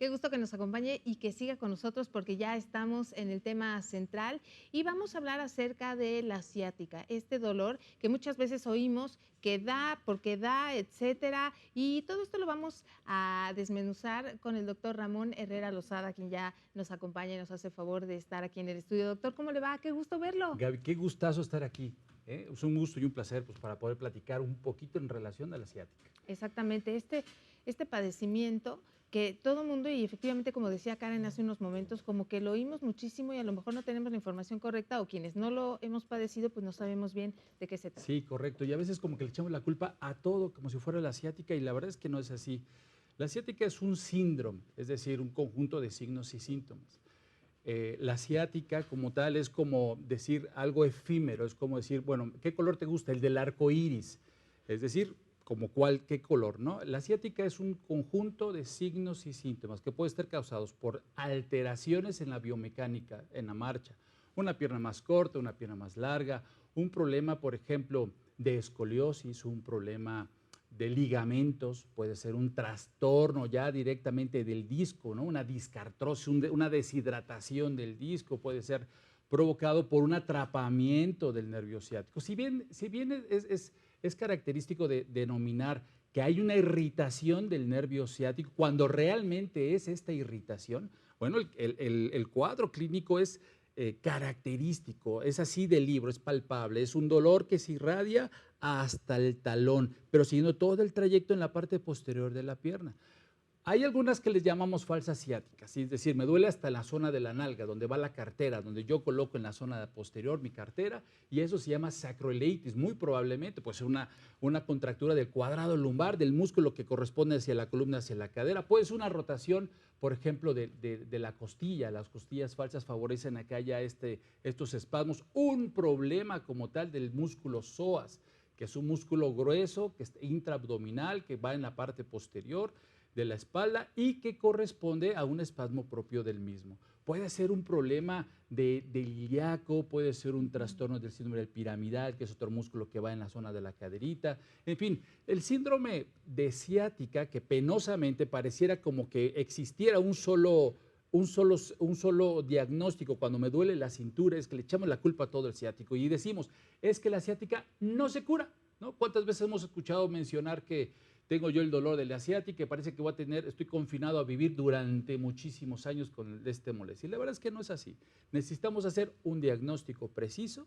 Qué gusto que nos acompañe y que siga con nosotros porque ya estamos en el tema central y vamos a hablar acerca de la ciática, este dolor que muchas veces oímos que da, porque da, etcétera. Y todo esto lo vamos a desmenuzar con el doctor Ramón Herrera Lozada, quien ya nos acompaña y nos hace favor de estar aquí en el estudio. Doctor, ¿cómo le va? Qué gusto verlo. Gaby, qué gustazo estar aquí. Es un gusto y un placer pues, para poder platicar un poquito en relación a la ciática. Exactamente, este padecimiento que todo mundo, y efectivamente, como decía Karen hace unos momentos, como que lo oímos muchísimo y a lo mejor no tenemos la información correcta o quienes no lo hemos padecido, pues no sabemos bien de qué se trata. Sí, correcto. Y a veces como que le echamos la culpa a todo como si fuera la ciática y la verdad es que no es así. La ciática es un síndrome, es decir, un conjunto de signos y síntomas. La ciática como tal es como decir algo efímero, es como decir, bueno, ¿qué color te gusta? El del arco iris, es decir, como cuál, qué color, ¿no? La ciática es un conjunto de signos y síntomas que pueden estar causados por alteraciones en la biomecánica, en la marcha, una pierna más corta, una pierna más larga, un problema, por ejemplo, de escoliosis, un problema de ligamentos, puede ser un trastorno ya directamente del disco, ¿no? Una discartrosis, una deshidratación del disco, puede ser provocado por un atrapamiento del nervio ciático. Si bien es característico de denominar que hay una irritación del nervio ciático, cuando realmente es esta irritación, bueno, el cuadro clínico es característico, es así del libro, es palpable, es un dolor que se irradia hasta el talón, pero siguiendo todo el trayecto en la parte posterior de la pierna. Hay algunas que les llamamos falsas ciáticas, es decir, me duele hasta la zona de la nalga, donde va la cartera, donde yo coloco en la zona posterior mi cartera, y eso se llama sacroileitis, muy probablemente, pues una contractura del cuadrado lumbar, del músculo que corresponde hacia la columna, hacia la cadera, puede ser una rotación, por ejemplo, de la costilla, las costillas falsas favorecen a que haya estos espasmos, un problema como tal del músculo psoas, que es un músculo grueso, que es intraabdominal, que va en la parte posterior de la espalda y que corresponde a un espasmo propio del mismo. Puede ser un problema del ilíaco, puede ser un trastorno del síndrome del piramidal, que es otro músculo que va en la zona de la caderita. En fin, el síndrome de ciática, que penosamente pareciera como que existiera un solo diagnóstico cuando me duele la cintura, es que le echamos la culpa a todo el ciático y decimos, es que la ciática no se cura, ¿no? ¿Cuántas veces hemos escuchado mencionar que tengo yo el dolor de la ciática y parece que estoy confinado a vivir durante muchísimos años con este molestia? Y la verdad es que no es así. Necesitamos hacer un diagnóstico preciso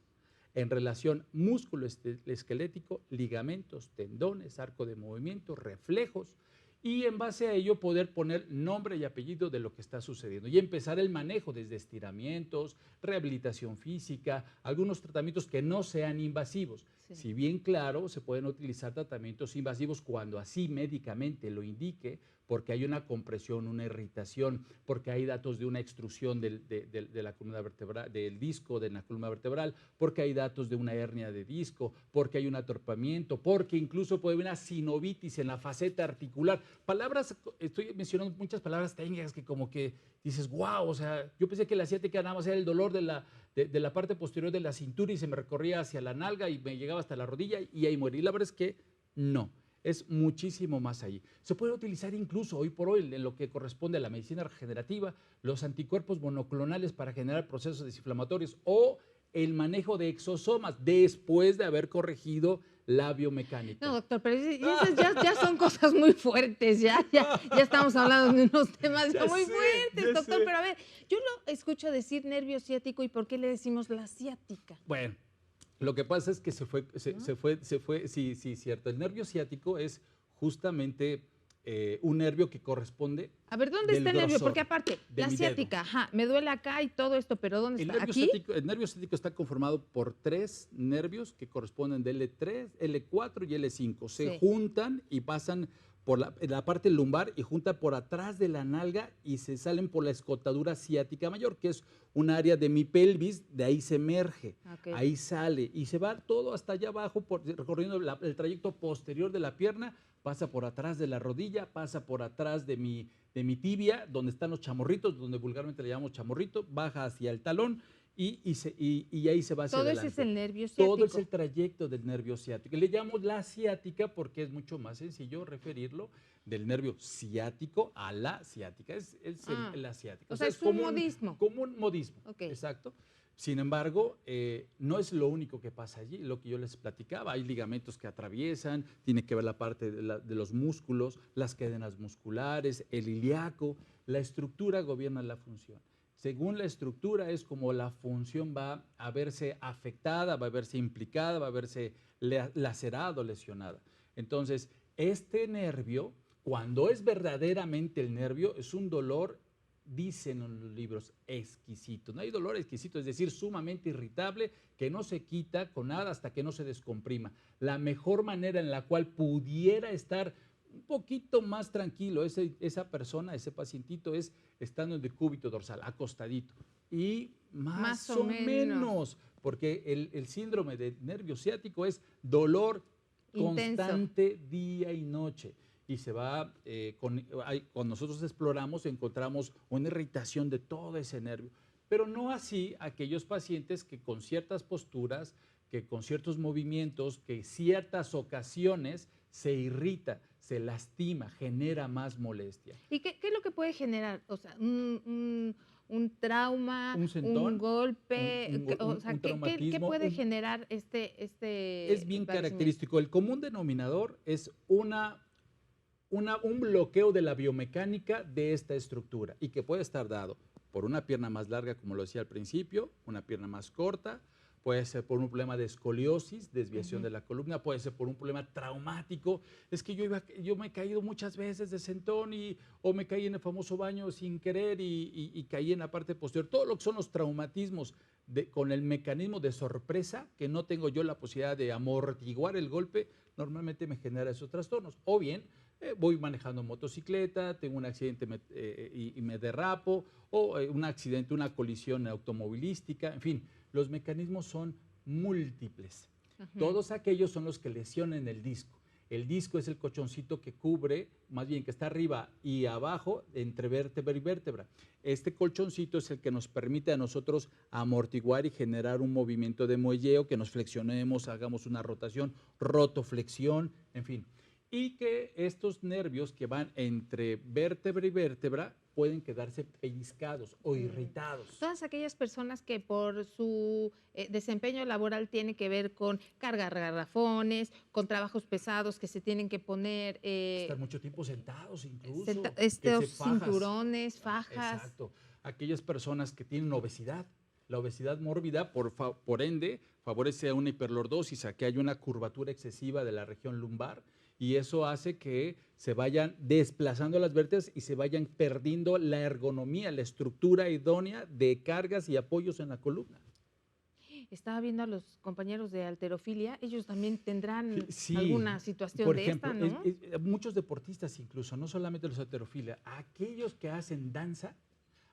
en relación músculo esquelético, ligamentos, tendones, arco de movimiento, reflejos, y en base a ello poder poner nombre y apellido de lo que está sucediendo y empezar el manejo desde estiramientos, rehabilitación física, algunos tratamientos que no sean invasivos. Sí. Si bien claro, se pueden utilizar tratamientos invasivos cuando así médicamente lo indique, porque hay una compresión, una irritación, porque hay datos de una extrusión de la columna vertebral, del disco de la columna vertebral, porque hay datos de una hernia de disco, porque hay un atorpamiento, porque incluso puede haber una sinovitis en la faceta articular. Palabras, estoy mencionando muchas palabras técnicas que como que dices, wow, o sea, yo pensé que la ciática nada más era el dolor de la parte posterior de la cintura y se me recorría hacia la nalga y me llegaba hasta la rodilla y ahí muere. Y la verdad es que no. Es muchísimo más ahí. Se puede utilizar incluso hoy por hoy en lo que corresponde a la medicina regenerativa, los anticuerpos monoclonales para generar procesos desinflamatorios o el manejo de exosomas después de haber corregido la biomecánica. No, doctor, pero esas ya son cosas muy fuertes, ya estamos hablando de unos temas ya muy fuertes, doctor, pero a ver, yo lo escucho decir nervio ciático y ¿por qué le decimos la ciática? Bueno, lo que pasa es que sí, cierto. El nervio ciático es justamente un nervio que corresponde A ver, ¿dónde del está el nervio? grosor Porque aparte, de la mi dedo. ciática, ajá, me duele acá y todo esto, pero ¿dónde está? ¿Aquí? El nervio ciático está conformado por 3 nervios que corresponden de L3, L4 y L5. Se Sí. juntan y pasan por la parte lumbar y juntan por atrás de la nalga y se salen por la escotadura ciática mayor, que es un área de mi pelvis, de ahí se emerge, Okay. ahí sale y se va todo hasta allá abajo, recorriendo el trayecto posterior de la pierna, pasa por atrás de la rodilla, pasa por atrás de mi tibia, donde están los chamorritos, donde vulgarmente le llamamos chamorrito, baja hacia el talón y ahí se va hacia Todo adelante. ese es el nervio Todo es ciático. el trayecto del nervio ciático. Le llamo la ciática porque es mucho más sencillo referirlo del nervio ciático a la ciática. La ciática. O sea, es un modismo. Como un modismo, Okay. exacto. Sin embargo, no es lo único que pasa allí, lo que yo les platicaba. Hay ligamentos que atraviesan, tiene que ver la parte de los músculos, las cadenas musculares, el ilíaco. La estructura gobierna la función. Según la estructura es como la función va a verse afectada, va a verse implicada, va a verse lacerada o lesionada. Entonces, este nervio, cuando es verdaderamente el nervio, es un dolor, dicen en los libros, exquisito. No hay dolor exquisito, es decir, sumamente irritable, que no se quita con nada hasta que no se descomprima. La mejor manera en la cual pudiera estar un poquito más tranquilo esa persona, ese pacientito, es estando en el cúbito dorsal, acostadito. Y más o menos, porque el síndrome de nervio ciático es dolor constante día y noche. Y se va, cuando nosotros exploramos, encontramos una irritación de todo ese nervio. Pero no así aquellos pacientes que con ciertas posturas, que con ciertos movimientos, que ciertas ocasiones se irrita, se lastima, genera más molestia. ¿Y qué es lo que puede generar? O sea, un trauma, un sentón, un golpe, un traumatismo. ¿qué puede generar este es bien característico. El común denominador es un bloqueo de la biomecánica de esta estructura y que puede estar dado por una pierna más larga, como lo decía al principio, una pierna más corta, puede ser por un problema de escoliosis, desviación de la columna, puede ser por un problema traumático. Es que yo me he caído muchas veces de sentón o me caí en el famoso baño sin querer y caí en la parte posterior. Todo lo que son los traumatismos con el mecanismo de sorpresa, que no tengo yo la posibilidad de amortiguar el golpe, normalmente me genera esos trastornos. O bien, voy manejando motocicleta, tengo un accidente y me derrapo, o un accidente, una colisión automovilística, en fin, los mecanismos son múltiples. Todos aquellos son los que lesionan el disco. El disco es el colchoncito que cubre, más bien que está arriba y abajo, entre vértebra y vértebra. Este colchoncito es el que nos permite a nosotros amortiguar y generar un movimiento de muelleo, que nos flexionemos, hagamos una rotación, rotoflexión, en fin. Y que estos nervios que van entre vértebra y vértebra pueden quedarse pellizcados o irritados. Todas aquellas personas que por su desempeño laboral tiene que ver con cargar garrafones, con trabajos pesados que se tienen que poner... estar mucho tiempo sentados incluso. Cinturones, fajas. Exacto. Aquellas personas que tienen obesidad. La obesidad mórbida, por ende, favorece a una hiperlordosis, a que haya una curvatura excesiva de la región lumbar, y eso hace que se vayan desplazando las vértebras y se vayan perdiendo la ergonomía, la estructura idónea de cargas y apoyos en la columna. Estaba viendo a los compañeros de halterofilia, ellos también tendrán alguna situación por ejemplo, de esta, ¿no? Muchos deportistas incluso, no solamente los halterofilia, aquellos que hacen danza,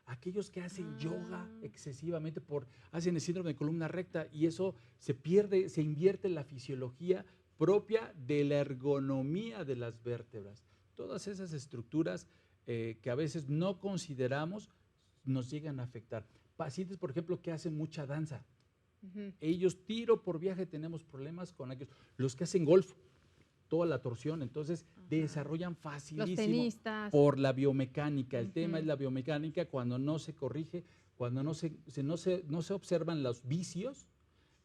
aquellos que hacen yoga excesivamente, hacen el síndrome de columna recta, y eso se pierde, se invierte la fisiología propia de la ergonomía de las vértebras. Todas esas estructuras que a veces no consideramos nos llegan a afectar. Pacientes, por ejemplo, que hacen mucha danza, ellos tiro por viaje tenemos problemas con aquellos. Los que hacen golf, toda la torsión, entonces desarrollan facilísimo. Los tenistas. Por la biomecánica. El tema es la biomecánica. Cuando no se corrige, cuando no se observan los vicios,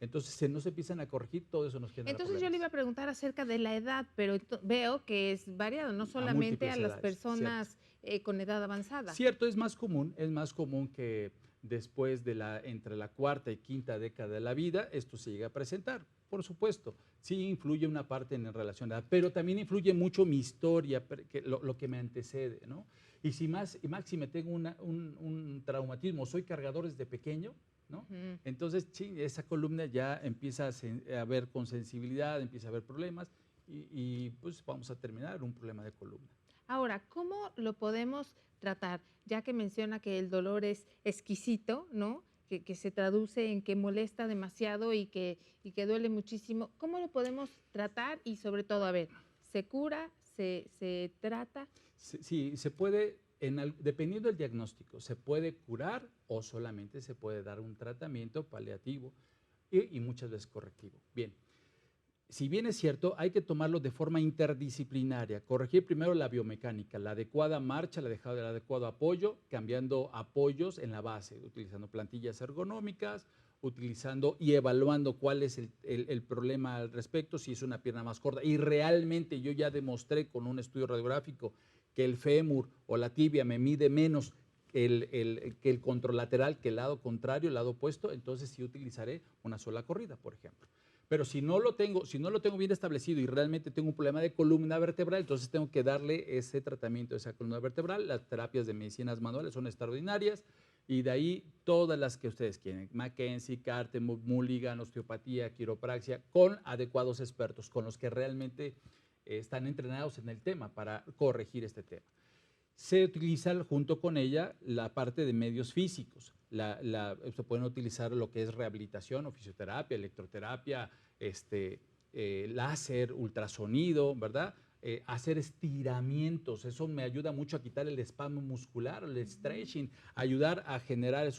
entonces no se empiezan a corregir, todo eso nos genera Entonces problemas. Yo le iba a preguntar acerca de la edad, pero veo que es variado, no solamente a las edades, personas con edad avanzada. Cierto, es más común que después entre la cuarta y quinta década de la vida, esto se llega a presentar. Por supuesto, sí influye una parte en relación a la edad, pero también influye mucho mi historia, lo que me antecede, ¿no? Y si me tengo un traumatismo, soy cargador desde pequeño, ¿no? Entonces, esa columna ya empieza a ver con sensibilidad, empieza a haber problemas y pues vamos a terminar un problema de columna. Ahora, ¿cómo lo podemos tratar? Ya que menciona que el dolor es exquisito, ¿no? Que se traduce en que molesta demasiado y que duele muchísimo. ¿Cómo lo podemos tratar? Y sobre todo, a ver, ¿se cura? ¿Se trata? Sí, se puede dependiendo del diagnóstico, se puede curar o solamente se puede dar un tratamiento paliativo y muchas veces correctivo. Bien, si bien es cierto, hay que tomarlo de forma interdisciplinaria, corregir primero la biomecánica, la adecuada marcha, el adecuado apoyo, cambiando apoyos en la base, utilizando plantillas ergonómicas, utilizando y evaluando cuál es el problema al respecto, si es una pierna más corta. Y realmente yo ya demostré con un estudio radiográfico que el fémur o la tibia me mide menos que el contralateral, que el lado contrario, el lado opuesto, entonces sí utilizaré una sola corrida, por ejemplo. Pero si no lo tengo bien establecido y realmente tengo un problema de columna vertebral, entonces tengo que darle ese tratamiento de esa columna vertebral. Las terapias de medicinas manuales son extraordinarias y de ahí todas las que ustedes quieren. Mackenzie, Carter, Mulligan, osteopatía, quiropraxia, con adecuados expertos, con los que realmente están entrenados en el tema para corregir este tema. Se utiliza junto con ella la parte de medios físicos. Se pueden utilizar lo que es rehabilitación o fisioterapia, electroterapia, láser, ultrasonido, ¿verdad? Hacer estiramientos, eso me ayuda mucho a quitar el espasmo muscular, el stretching, ayudar a generar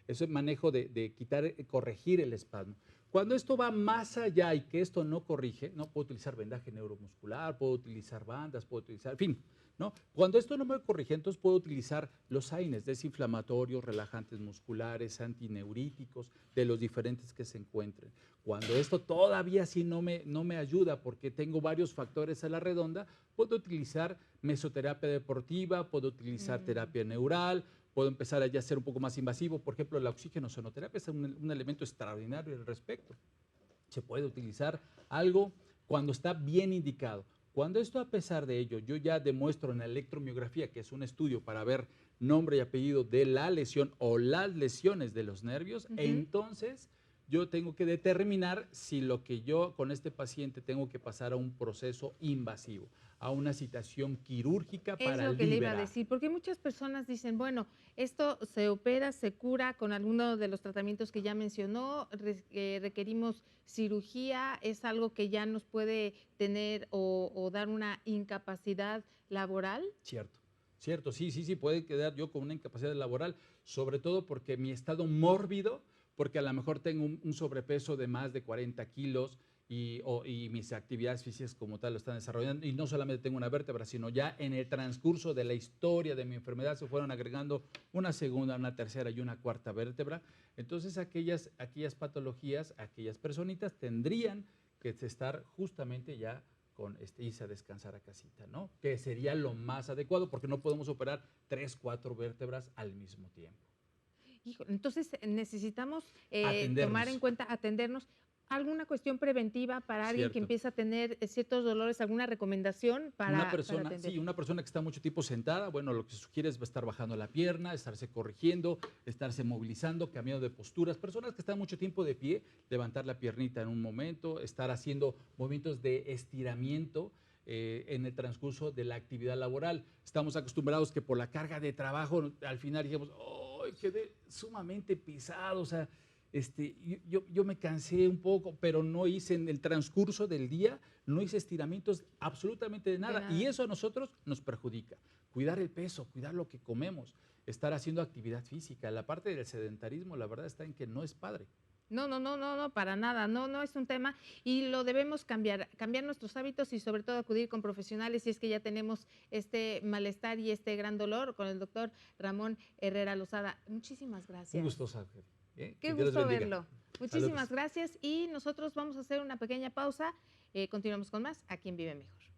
ese manejo de quitar, corregir el espasmo. Cuando esto va más allá y que esto no corrige, no puedo utilizar vendaje neuromuscular, puedo utilizar bandas, puedo utilizar, en fin, ¿no? Cuando esto no me corrige, entonces puedo utilizar los AINES, desinflamatorios, relajantes musculares, antineuríticos, de los diferentes que se encuentren. Cuando esto todavía sí no me ayuda porque tengo varios factores a la redonda, puedo utilizar mesoterapia deportiva, puedo utilizar terapia neural, puedo empezar a ya ser un poco más invasivo. Por ejemplo, la oxígeno-sonoterapia es un elemento extraordinario al respecto. Se puede utilizar algo cuando está bien indicado. Cuando esto, a pesar de ello, yo ya demuestro en la electromiografía, que es un estudio para ver nombre y apellido de la lesión o las lesiones de los nervios, entonces yo tengo que determinar si lo que yo con este paciente tengo que pasar a un proceso invasivo, a una situación quirúrgica para liberar. Es lo que le iba a decir, porque muchas personas dicen, bueno, esto se opera, se cura con alguno de los tratamientos que ya mencionó, requerimos cirugía, es algo que ya nos puede tener o dar una incapacidad laboral. Cierto, cierto, sí, puede quedar yo con una incapacidad laboral, sobre todo porque mi estado mórbido, porque a lo mejor tengo un sobrepeso de más de 40 kilos y mis actividades físicas como tal lo están desarrollando, y no solamente tengo una vértebra, sino ya en el transcurso de la historia de mi enfermedad se fueron agregando una segunda, una tercera y una cuarta vértebra. Entonces aquellas patologías, aquellas personitas tendrían que estar justamente ya con irse a descansar a casita, ¿no? Que sería lo más adecuado porque no podemos operar 3, 4 vértebras al mismo tiempo. Híjole, entonces necesitamos tomar en Atendernos. cuenta, atendernos. ¿Alguna cuestión preventiva para alguien que Cierto. empieza a tener ciertos dolores? ¿Alguna recomendación para atender? Sí, una persona que está mucho tiempo sentada, bueno, lo que se sugiere es estar bajando la pierna, estarse corrigiendo, estarse movilizando, cambiando de posturas. Personas que están mucho tiempo de pie, levantar la piernita en un momento, estar haciendo movimientos de estiramiento en el transcurso de la actividad laboral. Estamos acostumbrados que por la carga de trabajo, al final dijimos, ¡oh, quedé sumamente pesado! O sea, yo me cansé un poco, pero no hice en el transcurso del día, no hice estiramientos absolutamente de nada. Y eso a nosotros nos perjudica. Cuidar el peso, cuidar lo que comemos, estar haciendo actividad física. La parte del sedentarismo, la verdad está en que no es padre. No, para nada, no es un tema y lo debemos cambiar nuestros hábitos y sobre todo acudir con profesionales si es que ya tenemos este malestar y este gran dolor con el doctor Ramón Herrera Lozada. Muchísimas gracias. Un gusto, Ángel. Qué gusto verlo. Muchísimas gracias y nosotros vamos a hacer una pequeña pausa. Continuamos con más aquí en Vive Mejor.